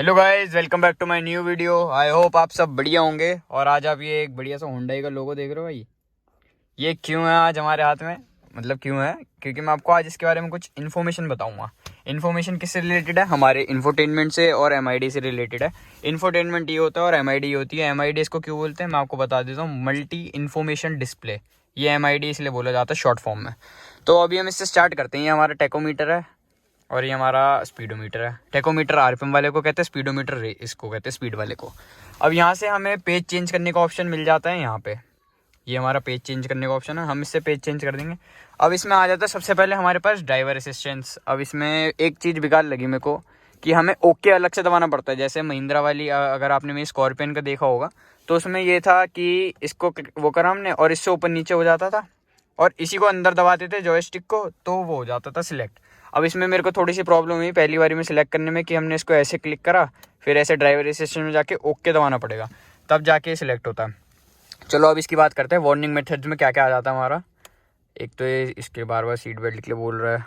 Hello guys, welcome back to my new video. I hope आप सब बढ़िया होंगे। और आज आप ये एक बढ़िया सा हुंडई का लोगो देख रहे हो भाई। ये क्यों है आज हमारे हाथ में, मतलब क्यों है, क्योंकि मैं आपको आज इसके बारे में कुछ इन्फॉर्मेशन बताऊंगा। इन्फॉर्मेशन किससे रिलेटेड है? हमारे इन्फोटेनमेंट से और एमआईडी से रिलेटेड है। इन्फोटेनमेंट ये होता है और एमआईडी होती है। एमआईडी इसको क्यों बोलते हैं मैं आपको बता देता हूँ। मल्टी इन्फॉर्मेशन डिस्प्ले, ये एमआईडी इसलिए बोला जाता है शॉर्ट फॉर्म में। तो अभी हम इससे स्टार्ट करते हैं। ये हमारा टेकोमीटर है और ये हमारा स्पीडोमीटर है। टेकोमीटर आरपीएम वाले को कहते हैं, स्पीडोमीटर इसको कहते हैं स्पीड वाले को। अब यहाँ से हमें पेज चेंज करने का ऑप्शन मिल जाता है। यहाँ पे ये हमारा पेज चेंज करने का ऑप्शन है, हम इससे पेज चेंज कर देंगे। अब इसमें आ जाता है सबसे पहले हमारे पास ड्राइवर असिस्टेंस। अब इसमें एक चीज़ बेकार लगी मेरे को कि हमें ओके अलग से दबाना पड़ता है। जैसे महिंद्रा वाली, अगर आपने मेरी स्कॉर्पियन का देखा होगा तो उसमें ये था कि इसको वो करा हमने और इससे ऊपर नीचे हो जाता था, और इसी को अंदर दबाते थे जॉयस्टिक को तो वो हो जाता था सिलेक्ट। अब इसमें मेरे को थोड़ी सी प्रॉब्लम हुई पहली बारी में सिलेक्ट करने में कि हमने इसको ऐसे क्लिक करा, फिर ऐसे ड्राइवर असिस्टेंट में जाके ओके दबाना पड़ेगा, तब जाके सिलेक्ट होता है। चलो अब इसकी बात करते हैं। वार्निंग मेथड्स में क्या क्या आ जाता है हमारा। एक तो ये इसके बार बार सीट बेल्ट के लिए बोल रहा है।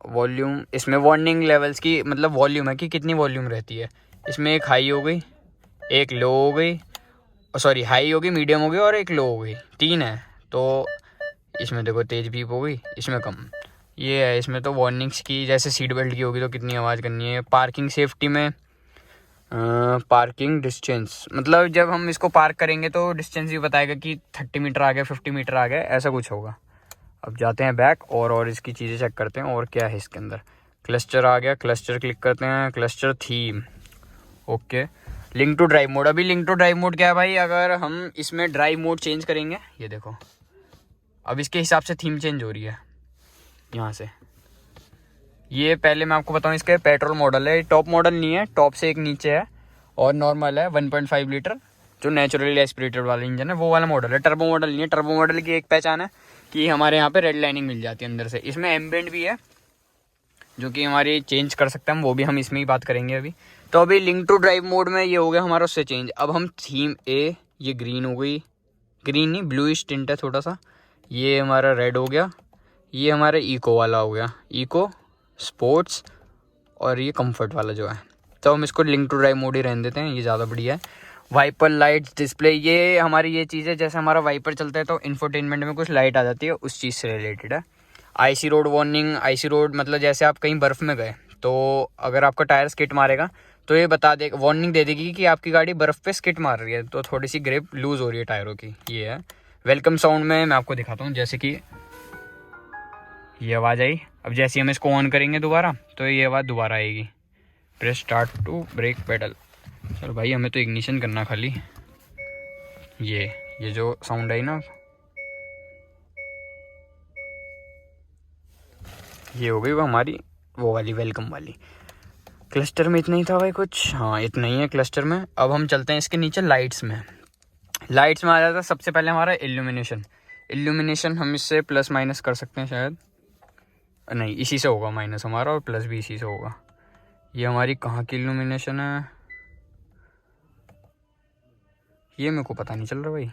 वॉल्यूम, इसमें वार्निंग लेवल्स की मतलब वॉल्यूम है कि कितनी वॉल्यूम रहती है। इसमें एक हाई हो गई, एक लो हो गई, सॉरी हाई होगी, मीडियम होगी और एक लो हो गई, 3 है। तो इसमें देखो तेज बीप हो गई, इसमें कम। ये है इसमें तो वार्निंग्स की, जैसे सीट बेल्ट की होगी तो कितनी आवाज़ करनी है। पार्किंग सेफ्टी में पार्किंग डिस्टेंस, मतलब जब हम इसको पार्क करेंगे तो डिस्टेंस भी बताएगा कि 30 मीटर आ गया, 50 मीटर आ गया, ऐसा कुछ होगा। अब जाते हैं बैक और इसकी चीज़ें चेक करते हैं और क्या है इसके अंदर। क्लस्टर आ गया, क्लस्टर क्लिक करते हैं। Cluster theme, okay. Link to drive mode, अभी लिंक टू ड्राइव मोड क्या है भाई, अगर हम इसमें ड्राइव मोड चेंज करेंगे, ये देखो अब इसके हिसाब से थीम चेंज हो रही है यहाँ से। ये पहले मैं आपको बताऊँ, इसका पेट्रोल मॉडल है, टॉप मॉडल नहीं है, टॉप से एक नीचे है और नॉर्मल है 1.5 लीटर जो नेचुरली एस्पिरेटेड वाला इंजन है वो वाला मॉडल है। टर्बो मॉडल नहीं है। टर्बो मॉडल की एक पहचान है कि हमारे यहाँ पे रेड लाइनिंग मिल जाती है अंदर से। इसमें एम्बिएंट भी है जो कि हमारी चेंज कर सकते हैं हम, वो भी हम इसमें ही बात करेंगे अभी। तो अभी लिंक टू ड्राइव मोड में ये हो गया हमारा उससे चेंज। अब हम थीम ए, ये ग्रीन हो गई, ग्रीन नहीं ब्लूइश टिंट है थोड़ा सा, ये हमारा रेड हो गया, ये हमारा इको वाला हो गया, इको स्पोर्ट्स, और ये कंफर्ट वाला जो है। तो हम इसको लिंक टू ड्राइव मोड ही रहने देते हैं, ये ज़्यादा बढ़िया है। वाइपर लाइट्स डिस्प्ले, ये हमारी ये चीज़ है, जैसे हमारा वाइपर चलता है तो इंफोटेनमेंट में कुछ लाइट आ जाती है, उस चीज़ से रिलेटेड है। IC road warning, IC road मतलब जैसे आप कहीं बर्फ़ में गए तो अगर आपका टायर स्किट मारेगा तो ये बता दे, वार्निंग दे देगी कि आपकी गाड़ी बर्फ़ पे स्किट मार रही है, तो थोड़ी सी ग्रिप लूज़ हो रही है टायरों की, ये है। वेलकम साउंड में मैं आपको दिखाता हूँ, जैसे कि ये आवाज़ आई। अब जैसे हम इसको ऑन करेंगे दोबारा तो ये आवाज़ दोबारा आएगी। Press start to brake pedal. चलो भाई हमें तो इग्निशन करना खाली। ये जो साउंड आई ना, ये हो गई वो हमारी वो वाली वेलकम वाली। क्लस्टर में इतना ही था भाई कुछ, हाँ इतना ही है क्लस्टर में। अब हम चलते हैं इसके नीचे लाइट्स में। लाइट्स में आ जाता है सबसे पहले हमारा इल्यूमिनेशन। इल्यूमिनेशन हम इससे प्लस माइनस कर सकते हैं, शायद नहीं इसी से होगा माइनस हमारा और प्लस भी इसी से होगा। ये हमारी कहाँ की इल्यूमिनेशन है ये मेरे को पता नहीं चल रहा भाई,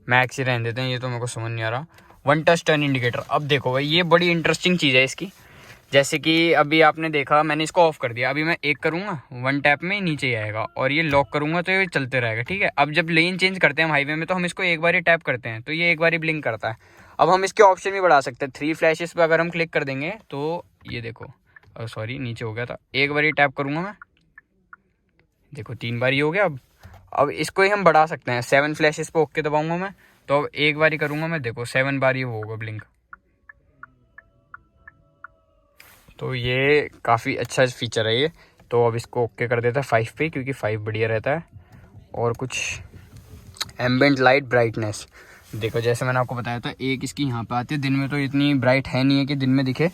मैक्स ही रहने देते हैं, ये तो मेरे को समझ नहीं आ रहा। वन टच टर्न इंडिकेटर, अब देखो भाई ये बड़ी इंटरेस्टिंग चीज़ है इसकी। जैसे कि अभी आपने देखा मैंने इसको ऑफ कर दिया, अभी मैं एक करूँगा वन टैप में नीचे ही आएगा, और ये लॉक करूँगा तो ये चलते रहेगा, ठीक है। अब जब लेन चेंज करते हैं हम हाईवे में तो हम इसको एक बार ही टैप करते हैं तो ये एक बार ही ब्लिंक करता है। अब हम इसके ऑप्शन भी बढ़ा सकते हैं। 3 फ्लैशेस पे अगर हम क्लिक कर देंगे तो ये देखो, सॉरी नीचे हो गया था, एक बार ही टैप करूँगा मैं, देखो 3 बार ही हो गया। अब इसको ही हम बढ़ा सकते हैं। 7 फ्लैशेस पे ओके दबाऊंगा मैं तो अब एक बार ही करूँगा मैं, देखो 7 बार ही होगा ब्लिंक। तो ये काफ़ी अच्छा फीचर है ये। तो अब इसको ओके कर देता है 5 पे, क्योंकि 5 बढ़िया रहता है। और कुछ एम्बिएंट लाइट ब्राइटनेस, देखो जैसे मैंने आपको बताया था, एक इसकी यहाँ पे आती है, दिन में तो इतनी ब्राइट है नहीं है कि दिन में दिखे।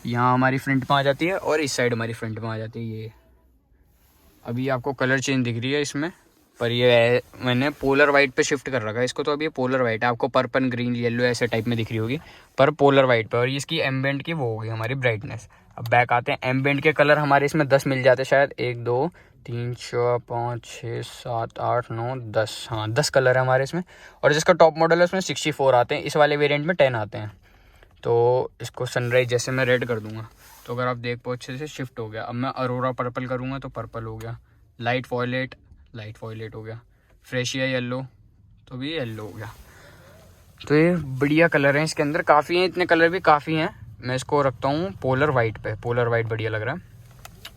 यहाँ हमारी फ्रंट में आ जाती है और इस साइड हमारी फ्रंट में आ जाती है। ये अभी आपको कलर चेंज दिख रही है इसमें, पर ये मैंने पोलर वाइट पे शिफ्ट कर रखा है इसको, तो अभी ये पोलर वाइट है। आपको पर्पल ग्रीन येलो ऐसे टाइप में दिख रही होगी पर पोलर वाइट पे। और इसकी एम्बिएंट की वो होगी हमारी ब्राइटनेस। अब बैक आते हैं, एम्बिएंट के कलर हमारे इसमें 10 मिल जाते हैं शायद, 1 2 3 4 5 6 7 8 9 10, हाँ 10 कलर है हमारे इसमें। और जिसका टॉप मॉडल है उसमें 64 आते हैं, इस वाले वेरिएंट में 10 आते हैं। तो इसको सनराइज जैसे मैं रेड कर दूंगा तो अगर आप देख पाओ अच्छे से शिफ्ट हो गया। अब मैं अरोरा पर्पल करूँगा तो पर्पल हो गया, लाइट वॉयलेट हो गया, फ्रेशिया येलो तो भी येलो हो गया। तो ये बढ़िया कलर हैं इसके अंदर, काफ़ी हैं, इतने कलर भी काफ़ी हैं। मैं इसको रखता हूँ पोलर वाइट पे, पोलर वाइट बढ़िया लग रहा है।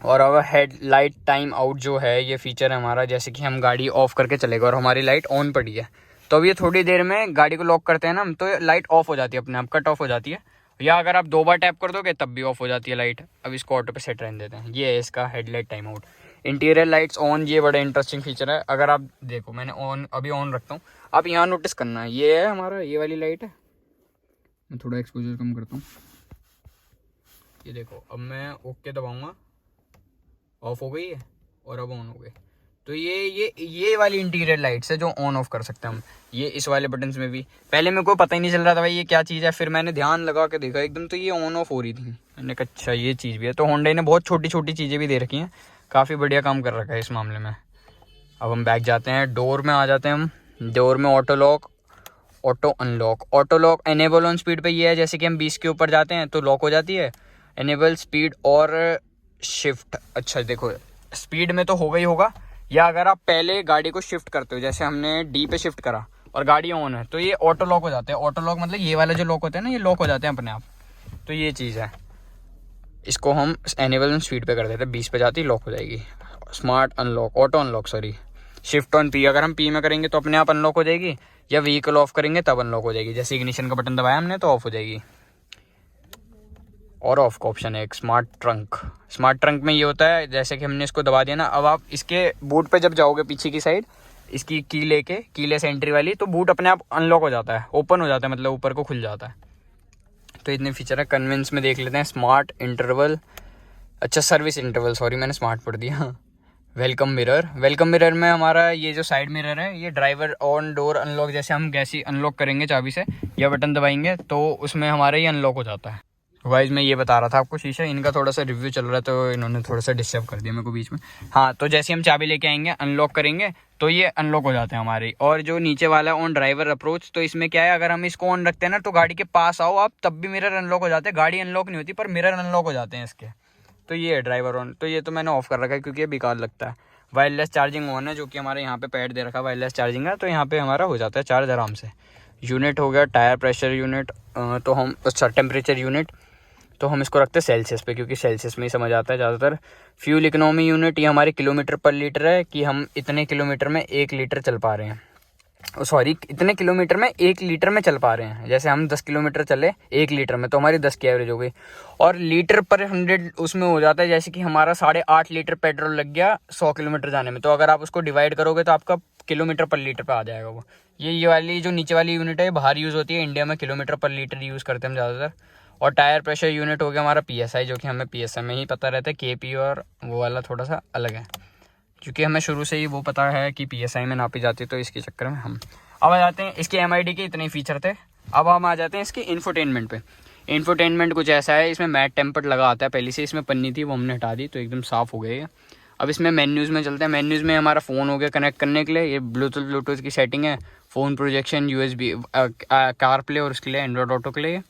और अब हेड लाइट टाइम आउट जो है ये फीचर है हमारा, जैसे कि हम गाड़ी ऑफ करके चलेगा और हमारी लाइट ऑन पड़ी है तो अब ये थोड़ी देर में गाड़ी को लॉक करते हैं ना हम, तो लाइट ऑफ हो जाती है, अपने आप कट ऑफ हो जाती है। या अगर आप 2 बार टैप कर दोगे तब भी ऑफ हो जाती है लाइट। अब इसको ऑटो पे सेट रहने देते हैं। ये है इसका headlight time out. Interior lights on, ये बड़ा इंटरेस्टिंग फीचर है। अगर आप देखो मैंने ऑन अभी ऑन रखता हूँ, आप यहाँ नोटिस करना है, ये है हमारा ये वाली लाइट है। मैं थोड़ा एक्सपोजर कम करता हूँ, ये देखो। अब मैं ओके दबाऊँगा, ऑफ हो गई है और अब ऑन हो गई। तो ये वाली इंटीरियर लाइट्स है जो ऑन ऑफ कर सकते हैं हम, ये इस वाले बटन्स में भी। पहले मेरे को पता ही नहीं चल रहा था भाई ये क्या चीज़ है, फिर मैंने ध्यान लगा के देखा एकदम तो ये ऑन ऑफ हो रही थी। मैंने कहा अच्छा ये चीज़ भी है। तो होंडा ने बहुत छोटी छोटी चीज़ें भी दे रखी हैं, काफ़ी बढ़िया काम कर रखा है इस मामले में। अब हम बैक जाते हैं, डोर में आ जाते हैं हम। डोर में auto lock, auto unlock. Auto lock enable on speed पे ये है, जैसे कि हम 20 के ऊपर जाते हैं तो लॉक हो जाती है। एनेबल स्पीड और शिफ्ट, अच्छा देखो स्पीड में तो होगा ही होगा, या अगर आप पहले गाड़ी को शिफ्ट करते हो, जैसे हमने डी पे शिफ्ट करा और गाड़ी ऑन है तो ये ऑटो लॉक हो जाते हैं। ऑटो लॉक मतलब ये वाला जो लॉक होता है ना, ये लॉक हो जाते हैं अपने आप। तो ये चीज़ है, इसको हम एनेबल ऑन स्पीड पे कर देते हैं, 20 पे जाती लॉक हो जाएगी। Smart unlock, auto unlock sorry, shift on P, अगर हम पी में करेंगे तो अपने आप अनलॉक हो जाएगी, या व्हीकल ऑफ करेंगे तब अनलॉक हो जाएगी। जैसे इग्निशन का बटन दबाया हमने तो ऑफ हो जाएगी। और ऑफ का ऑप्शन है एक, स्मार्ट ट्रंक। स्मार्ट ट्रंक में ये होता है जैसे कि हमने इसको दबा दिया ना, अब आप इसके बूट पे जब जाओगे पीछे की साइड, इसकी की लेके, कीलेस एंट्री वाली, तो बूट अपने आप अनलॉक हो जाता है, ओपन हो जाता है, मतलब ऊपर को खुल जाता है। तो इतने फीचर है। कन्वेंस में देख लेते हैं, स्मार्ट इंटरवल, अच्छा सर्विस इंटरवल, सॉरी मैंने स्मार्ट पढ़ दिया। वेलकम मिरर, वेलकम मिरर में हमारा ये जो साइड मिरर है, ये ड्राइवर ऑन डोर अनलॉक, जैसे हम कैसे अनलॉक करेंगे चाबी से या बटन दबाएंगे तो उसमें हमारा ये अनलॉक हो जाता है। वाइज मैं ये बता रहा था आपको, शीशा इनका थोड़ा सा रिव्यू चल रहा है तो इन्होंने थोड़ा सा डिस्टर्ब कर दिया मेरे को बीच में। हाँ, तो जैसे हम चाबी लेके आएंगे अनलॉक करेंगे तो ये अनलॉक हो जाते हैं हमारे। और जो नीचे वाला ऑन ड्राइवर अप्रोच, तो इसमें क्या है, अगर हम इसको ऑन रखते हैं ना तो गाड़ी के पास आओ आप तब भी मिरर अनलॉक हो जाते हैं, गाड़ी अनलॉक नहीं होती पर मिरर अनलॉक हो जाते हैं इसके। तो ये है ड्राइवर ऑन, तो ये तो मैंने ऑफ कर रखा है क्योंकि ये बेकार लगता है। वायरलेस चार्जिंग ऑन है, जो कि हमारे यहाँ पे पैड दे रखा है वायरलेस चार्जिंग है, तो यहाँ पे हमारा हो जाता है चार्ज आराम से। यूनिट हो गया टायर प्रेशर यूनिट, तो हम अच्छा टेम्परेचर यूनिट तो हम इसको रखते हैं सेल्सियस पे, क्योंकि सेल्सियस में ही समझ आता है ज़्यादातर। फ्यूल इकोनॉमी यूनिट, ये हमारे किलोमीटर पर लीटर है कि हम इतने किलोमीटर में 1 लीटर चल पा रहे हैं, सॉरी इतने किलोमीटर में 1 लीटर में चल पा रहे हैं। जैसे हम 10 किलोमीटर चले 1 लीटर में तो हमारी 10 की एवरेज हो गई। और लीटर पर 100 उसमें हो जाता है, जैसे कि हमारा 8.5 लीटर पेट्रोल लग गया 100 किलोमीटर जाने में, तो अगर आप उसको डिवाइड करोगे तो आपका किलोमीटर पर लीटर पे आ जाएगा वो। ये वाली जो नीचे वाली यूनिट है ये बाहर यूज़ होती है, इंडिया में किलोमीटर पर लीटर यूज़ करते हैं हम ज़्यादातर। और टायर प्रेशर यूनिट हो गया हमारा PSI, जो कि हमें PSI में ही पता रहता है, KP और वो वाला थोड़ा सा अलग है, क्योंकि हमें शुरू से ही वो पता है कि PSI में नापी जाती है, तो इसके चक्कर में हम अब आ जाते हैं इसके MID के इतने फीचर थे। अब हम आ जाते हैं इसके इंफोटेनमेंट पे। इंफोटेनमेंट कुछ ऐसा है, इसमें मैट टेम्पर्ड लगा आता है, पहले से इसमें पन्नी थी वो हमने हटा दी तो एकदम साफ़ हो गई है। अब इसमें मेन्यूज़ में चलते हैं। मेन्यूज़ में हमारा फ़ोन हो गया कनेक्ट करने के लिए, ये ब्लूटूथ की सेटिंग है, phone projection, USB car play और उसके लिए एंड्रॉयड ऑटो के लिए।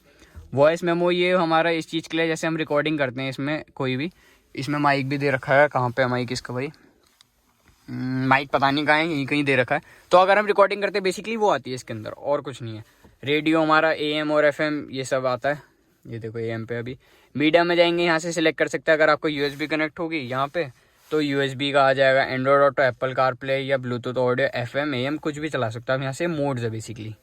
वॉइस मेमो ये हमारा इस चीज़ के लिए, जैसे हम रिकॉर्डिंग करते हैं इसमें कोई भी, इसमें माइक भी दे रखा है। कहाँ पे है माइक इसका भाई, माइक पता नहीं कहाँ है, यहीं कहीं दे रखा है। तो अगर हम रिकॉर्डिंग करते हैं बेसिकली वो आती है इसके अंदर, और कुछ नहीं है। रेडियो हमारा AM और FM ये सब आता है, ये देखो AM पे। अभी मीडिया में जाएंगे, यहाँ से सिलेक्ट कर सकते हैं। अगर आपको USB कनेक्ट होगी यहाँ पे तो USB का आ जाएगा, Android auto, Apple car play या ब्लूटूथ ऑडियो, FM AM कुछ भी चला सकता है। यहाँ से मोड्स है बेसिकली।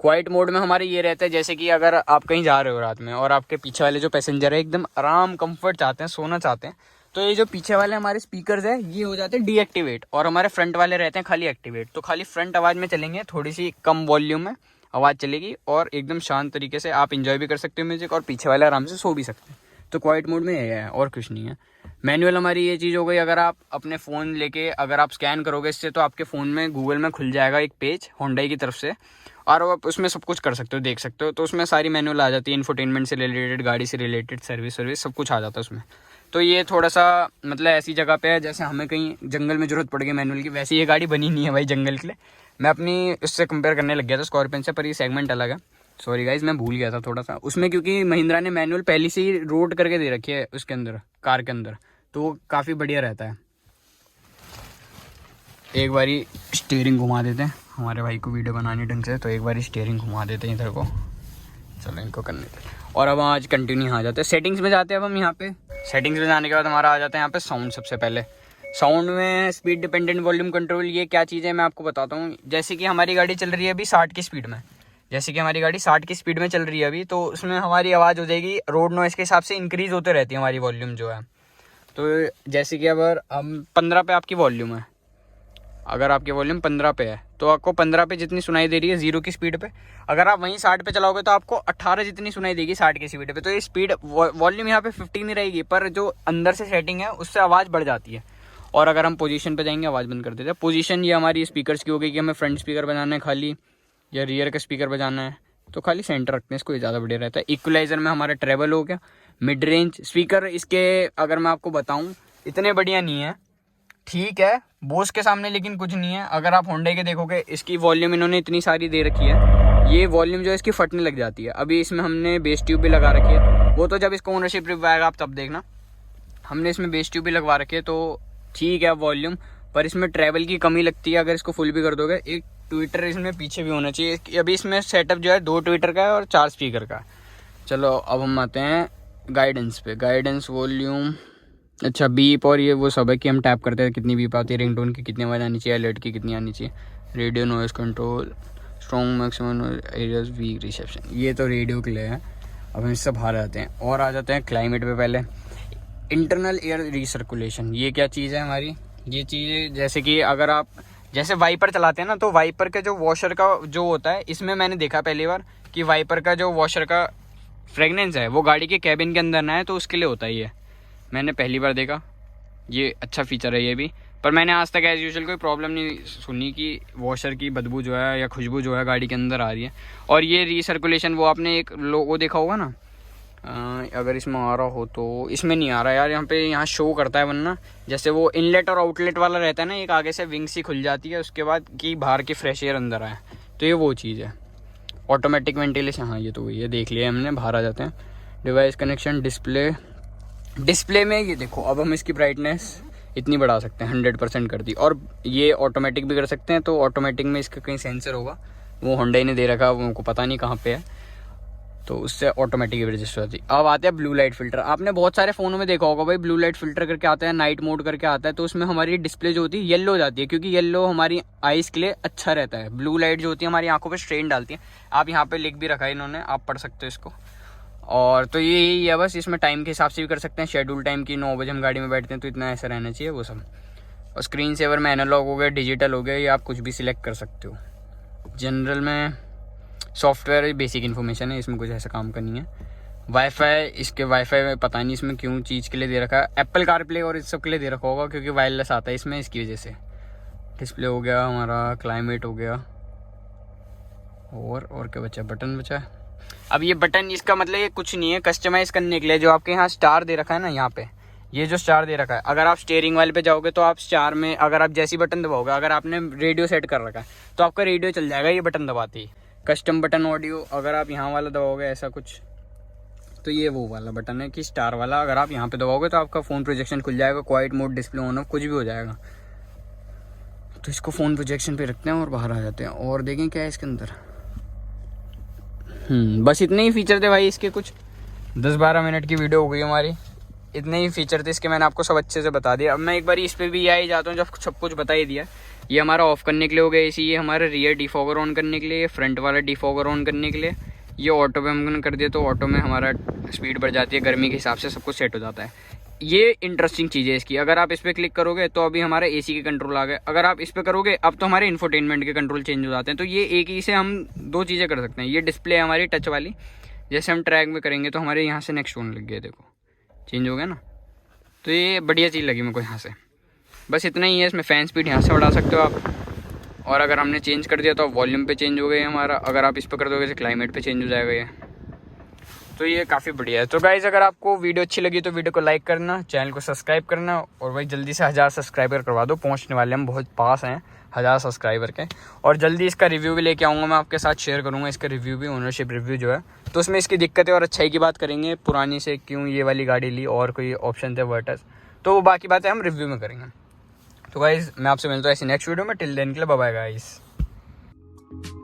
क्वाइट मोड में हमारे ये रहता है, जैसे कि अगर आप कहीं जा रहे हो रात में और आपके पीछे वाले जो पैसेंजर है एकदम आराम कंफर्ट चाहते हैं, सोना चाहते हैं, तो ये जो पीछे वाले हमारे स्पीकर्स है ये हो जाते हैं डीएक्टिवेट, और हमारे फ्रंट वाले रहते हैं खाली एक्टिवेट। तो खाली फ्रंट आवाज़ में चलेंगे, थोड़ी सी कम वॉल्यूम में आवाज़ चलेगी और एकदम शांत तरीके से आप इंजॉय भी कर सकते हो म्यूजिक, और पीछे वाले आराम से सो भी सकते हैं। तो क्वाइट मोड में ये है और कुछ नहीं है। मैनुअल हमारी ये चीज़ हो गई, अगर आप अपने फ़ोन लेके अगर आप स्कैन करोगे इससे तो आपके फ़ोन में गूगल में खुल जाएगा एक पेज होंडा की तरफ से, और आप उसमें सब कुछ कर सकते हो, देख सकते हो। तो उसमें सारी मैनुअल आ जाती है, इंफोटेनमेंट से रिलेटेड, गाड़ी से रिलेटेड, सर्विस सब कुछ आ जाता है उसमें। तो ये थोड़ा सा मतलब ऐसी जगह पे है जैसे हमें कहीं जंगल में ज़रूरत पड़ गई मैनुअल की, वैसे ये गाड़ी बनी नहीं है भाई जंगल के लिए। मैं अपनी उससे कंपेयर करने लग गया था स्कॉर्पियन से, पर ये सेगमेंट अलग है। सॉरी गाइज, मैं भूल गया था थोड़ा सा उसमें, क्योंकि महिंद्रा ने मैनुअल पहले से ही रोड करके दे रखी है उसके अंदर, कार के अंदर, तो वो काफ़ी बढ़िया रहता है। एक बारी स्टीयरिंग घुमा देते हैं, हमारे भाई को वीडियो बनानी ढंग से, तो एक बारी स्टीयरिंग घुमा देते हैं इधर को। चलो इनको करने देते हैं और अब आज कंटिन्यू आ जाते हैं सेटिंग्स में जाते हैं। अब हम यहाँ पे सेटिंग्स में जाने के बाद हमारा आ जाता है यहाँ पे साउंड। सबसे पहले साउंड में स्पीड डिपेंडेंट वॉल्यूम कंट्रोल, ये क्या चीज़ है मैं आपको बताता हूँ। जैसे कि हमारी गाड़ी चल रही है अभी 60 की स्पीड में, जैसे कि हमारी गाड़ी 60 की स्पीड में चल रही है अभी, तो उसमें हमारी आवाज़ हो जाएगी रोड नॉइज़ के हिसाब से इंक्रीज़ होते रहती है हमारी वॉल्यूम जो है। तो जैसे कि अगर हम 15 पे आपकी वॉल्यूम है, अगर आपकी वॉल्यूम 15 पे है तो आपको 15 पे जितनी सुनाई दे रही है 0 की स्पीड पे, अगर आप वहीं 60 पे चलाओगे तो आपको 18 जितनी सुनाई देगी 60 की स्पीड पे। तो ये स्पीड वॉल्यूम यहाँ पे 15 नहीं रहेगी, पर जो अंदर से सेटिंग है उससे आवाज़ बढ़ जाती है। और अगर हम पोजीशन पे जाएंगे आवाज़ बंद कर देते हैं। पोजीशन ये हमारी स्पीकर्स की हो गई कि हमें फ्रंट स्पीकर बजाना है खाली या रियर का स्पीकर बजाना है, तो खाली सेंटर रखते हैं इसको, ये ज़्यादा बढ़िया रहता है। इक्वलाइज़र में हमारा ट्रेवल हो गया। मिड रेंज स्पीकर इसके अगर मैं आपको बताऊँ इतने बढ़िया नहीं है, ठीक है बोस के सामने, लेकिन कुछ नहीं है। अगर आप होंडा के देखोगे इसकी वॉल्यूम इन्होंने इतनी सारी दे रखी है, ये वॉल्यूम जो है इसकी फटने लग जाती है। अभी इसमें हमने बेस ट्यूब भी लगा रखी है, वो तो जब इसको ओनरशिप रिव्यू आएगा आप तब देखना। हमने इसमें बेस ट्यूब भी लगवा रखी है, तो ठीक है वॉल्यूम, पर इसमें ट्रैवल की कमी लगती है अगर इसको फुल भी कर दोगे। एक ट्विटर इसमें पीछे भी होना चाहिए। अभी इसमें सेटअप जो है 2 ट्विटर का है और 4 स्पीकर का। चलो अब हम आते हैं गाइडेंस पे। गाइडेंस वॉल्यूम, अच्छा बीप और ये वो सब है कि हम टैप करते हैं कितनी बीप आती है, रिंगटोन की कितनी आवाज़ आनी चाहिए, अलर्ट की कितनी आनी चाहिए, radio noise control, strong maximum areas, weak reception, ये तो रेडियो के लिए है। अब हम इससे बाहर आते हैं और आ जाते हैं क्लाइमेट पे। पहले इंटरनल एयर रिसर्कुलेशन, ये क्या चीज़ है हमारी, ये चीज़ जैसे कि अगर आप जैसे वाइपर चलाते हैं ना, तो वाइपर के जो वॉशर का जो होता है, इसमें मैंने देखा पहली बार कि वाइपर का जो वॉशर का फ्रेगनेंस है वो गाड़ी के कैबिन के अंदर ना है, तो उसके लिए होता ही है। मैंने पहली बार देखा, ये अच्छा फीचर है ये भी, पर मैंने आज तक एज़ यूजुअल कोई प्रॉब्लम नहीं सुनी कि वॉशर की बदबू जो है या खुशबू जो है गाड़ी के अंदर आ रही है। और ये रीसर्कुलेशन वो आपने एक लोगो देखा होगा ना, अगर इसमें आ रहा हो तो, इसमें नहीं आ रहा यार, यहाँ शो करता है, वरना जैसे वो इनलेट और आउटलेट वाला रहता है ना, एक आगे से विंग्स ही खुल जाती है उसके बाद कि बाहर की फ्रेश एयर अंदर आए, तो ये वो चीज़ है। ऑटोमेटिक वेंटिलेशन, हाँ ये तो वही है, देख लिया हमने। बाहर आ जाते हैं। डिवाइस कनेक्शन, डिस्प्ले में ये देखो, अब हम इसकी ब्राइटनेस इतनी बढ़ा सकते हैं, 100% कर दी। और ये ऑटोमेटिक भी कर सकते हैं, तो ऑटोमेटिक में इसका कहीं सेंसर होगा, वो होंडा ने दे रखा, वो उनको पता नहीं कहाँ पे है, तो उससे ऑटोमेटिक रजिस्टर होती है। अब आते हैं ब्लू लाइट फिल्टर। आपने बहुत सारे फ़ोनों में देखा होगा भाई, ब्लू लाइट फिल्टर करके आता है, नाइट मोड करके आता है, तो उसमें हमारी डिस्प्ले जो होती है येलो हो जाती है, क्योंकि येलो हमारी आइज़ के लिए अच्छा रहता है। ब्लू लाइट जो होती है हमारी आंखों पे स्ट्रेन डालती है। आप यहाँ पे लिख भी रखा है इन्होंने, आप पढ़ सकते हो इसको। और तो यही है बस, इसमें टाइम के हिसाब से भी कर सकते हैं, शेड्यूल टाइम की 9 बजे हम गाड़ी में बैठते हैं तो इतना ऐसा रहना चाहिए, वो सब। और स्क्रीन सेवर में एनालॉग हो गया, डिजिटल हो गया, ये आप कुछ भी सिलेक्ट कर सकते हो। जनरल में सॉफ्टवेयर बेसिक इन्फॉर्मेशन है, इसमें कुछ ऐसा काम का नहीं है। वाईफाई, इसके वाईफाई पता नहीं इसमें क्यों चीज़ के लिए दे रखा है, एप्पल कारप्ले और इस सब के लिए दे रखा होगा, क्योंकि वायरलेस आता है इसमें, इसकी वजह से। डिस्प्ले हो गया हमारा, क्लाइमेट हो गया, और क्या बचा, बटन बचा है। अब ये बटन, इसका मतलब ये कुछ नहीं है, कस्टमाइज़ करने के लिए। जो आपके यहाँ स्टार दे रखा है ना, यहाँ पे ये जो स्टार दे रखा है, अगर आप स्टीयरिंग वाले पे जाओगे तो आप स्टार में, अगर आप जैसी बटन दबाओगे, अगर आपने रेडियो सेट कर रखा है तो आपका रेडियो चल जाएगा ये बटन दबाते ही। कस्टम बटन ऑडियो, अगर आप यहाँ वाला दबाओगे ऐसा कुछ, तो ये वो वाला बटन है कि स्टार वाला, अगर आप यहाँ पे दबाओगे तो आपका फ़ोन प्रोजेक्शन खुल जाएगा, quite mode, display on off, कुछ भी हो जाएगा। तो इसको फ़ोन प्रोजेक्शन पे रखते हैं और बाहर आ जाते हैं और देखें क्या है इसके अंदर। बस इतने ही फीचर थे भाई इसके, कुछ 10-12 मिनट की वीडियो हो गई हमारी, इतने ही फीचर थे इसके, मैंने आपको सब अच्छे से बता दिया। अब मैं एक बार इस पर भी आ ही जाता हूँ जब सब कुछ बता ही दिया। ये हमारा ऑफ़ करने के लिए हो गया एसी, ये हमारा रियर डिफॉगर ऑन करने के लिए, फ्रंट वाला डिफॉगर ऑन करने के लिए। ये ऑटो पे हमने कर दिया तो ऑटो में हमारा स्पीड बढ़ जाती है, गर्मी के हिसाब से सब कुछ सेट हो जाता है। ये इंटरेस्टिंग चीज़ है इसकी। अगर आप इस पर क्लिक करोगे तो अभी हमारा एसी के कंट्रोल आ गए, अगर आप इस पर करोगे अब तो हमारे इंफोटेनमेंट के कंट्रोल चेंज हो जाते हैं। तो ये एक ही से हम 2 चीज़ें कर सकते हैं। ये डिस्प्ले है हमारी टच वाली, जैसे हम ट्रैक में करेंगे तो हमारे यहाँ से नेक्स्ट होने लग गया, देखो चेंज हो गया ना, तो ये बढ़िया चीज़ लगी मेरे को यहाँ से। बस इतना ही है इसमें। फ़ैन स्पीड यहाँ से बढ़ा सकते हो आप, और अगर हमने चेंज कर दिया तो वॉल्यूम पे चेंज हो गया हमारा, अगर आप इस पर कर दोगे तो क्लाइमेट पे चेंज हो जाएगा ये। तो ये काफ़ी बढ़िया है। तो गाइज़ अगर आपको वीडियो अच्छी लगी तो वीडियो को लाइक करना, चैनल को सब्सक्राइब करना, और भाई जल्दी से 1000 सब्सक्राइबर करवा दो, पहुंचने वाले हम बहुत पास हैं 1000 सब्सक्राइबर के। और जल्दी इसका रिव्यू भी लेके आऊँगा, मैं आपके साथ शेयर करूँगा इसका रिव्यू भी, ओनरशिप रिव्यू जो है। तो उसमें इसकी दिक्कतें और अच्छाई की बात करेंगे, पुरानी से क्यों ये वाली गाड़ी ली और कोई ऑप्शन थे वर्टस, तो वो बाकी बातें हम रिव्यू में करेंगे। तो गाइज़ मैं आपसे मिलता हूँ ऐसी नेक्स्ट वीडियो में। टिल देन के लिए बाय बाय गाइज़।